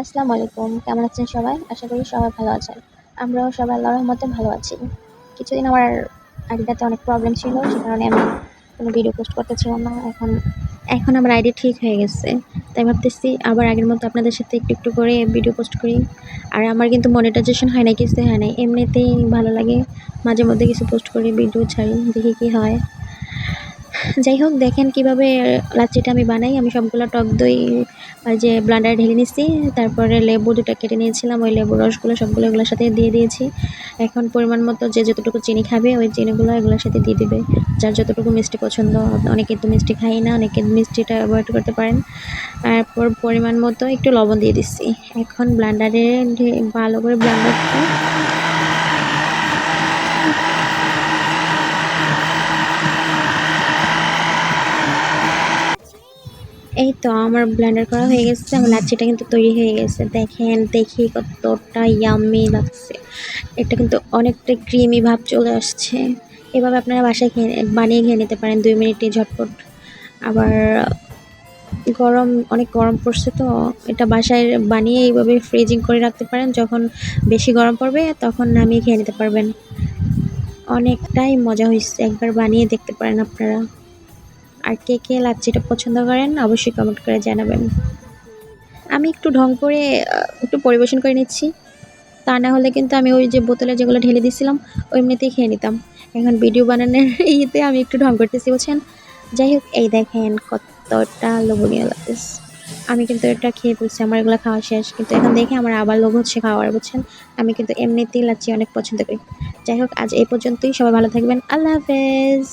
আসসালামু আলাইকুম। কেমন আছেন সবাই? আশা করি সবাই ভালো আছেন। আমরাও সবাই আল্লাহর রহমতে ভালো আছি। কিছুদিন আমার আইডিটাতে অনেক প্রবলেম ছিল, সে কারণে আমি কোনো ভিডিও পোস্ট করতেছিলাম না। এখন আমার আইডি ঠিক হয়ে গেছে। তাই ভাবতেছি আবার আগের মতো আপনাদের সাথে একটু একটু করে ভিডিও পোস্ট করি। আর আমার কিন্তু মনিটাইজেশন হয় নাই, কিছুই হয় নাই। এমনিতেই ভালো লাগে মাঝে মধ্যে কিছু পোস্ট করি, ভিডিও ছাড়ি, দেখি কী হয়। যাই হোক, দেখেন কিভাবে লাচ্ছিটা আমি বানাই। আমি সবগুলো টক দই যে ব্লান্ডারে ঢেলে নিচ্ছি, তারপরে লেবু 2টা কেটে নিয়েছিলাম, ওই লেবুর রসগুলো সবগুলো এগুলোর সাথে দিয়ে দিয়েছি। এখন পরিমাণ মতো যে যতটুকু চিনি খাবে ওই চিনিগুলো এগুলোর সাথে দিয়ে দিবে, যার যতটুকু মিষ্টি পছন্দ। অনেকে তো মিষ্টি খাই না, অনেকে মিষ্টিটা অ্যাভয়েড করতে পারেন। তারপর পরিমাণ মতো একটু লবণ দিয়ে দিচ্ছি। এখন ব্লান্ডারে ভালো করে ব্লান্ডারটা এই তো আমার ব্লেন্ডার করা হয়ে গেছে। আমার লাচ্ছিটা কিন্তু তৈরি হয়ে গেছে। দেখেন, দেখি কতটা ইয়াম্মি লাগছে। এটা কিন্তু অনেকটা ক্রিমি ভাব চলে আসছে। এভাবে আপনারা বাসায় বানিয়ে খেয়ে নিতে পারেন 2 মিনিটে ঝটপট। আবার অনেক গরম পড়ছে, তো এটা বাসায় বানিয়ে এইভাবে ফ্রিজিং করে রাখতে পারেন। যখন বেশি গরম পড়বে তখন নামিয়ে খেয়ে নিতে পারবেন। অনেকটাই মজা হয়েছে, একবার বানিয়ে দেখতে পারেন আপনারা। আর কে কে লাচ্ছিটা পছন্দ করেন অবশ্যই কমেন্ট করে জানাবেন। আমি একটু ঢং করে একটু পরিবেশন করে নিচ্ছি। তা না হলে কিন্তু আমি ওই যে বোতলে যেগুলো ঢেলে দিয়েছিলাম এমনিতেই খেয়ে নিতাম। এখন ভিডিও বানানোর ইয়েতে আমি একটু ঢং করতেছি, বুঝছেন। যাই হোক, এই দেখেন কতটা লোভনীয় লাগতেছে। আমি কিন্তু এটা খেয়ে ফেলছি, আমার এগুলো খাওয়া শেষ। কিন্তু এখন দেখে আমার আবার লোভ হচ্ছে খাওয়ার, বুঝছেন। আমি কিন্তু এমনিতেই লাচ্ছি অনেক পছন্দ করি। যাই হোক, আজ এই পর্যন্তই। সবাই ভালো থাকবেন। আল্লাহ হাফেজ।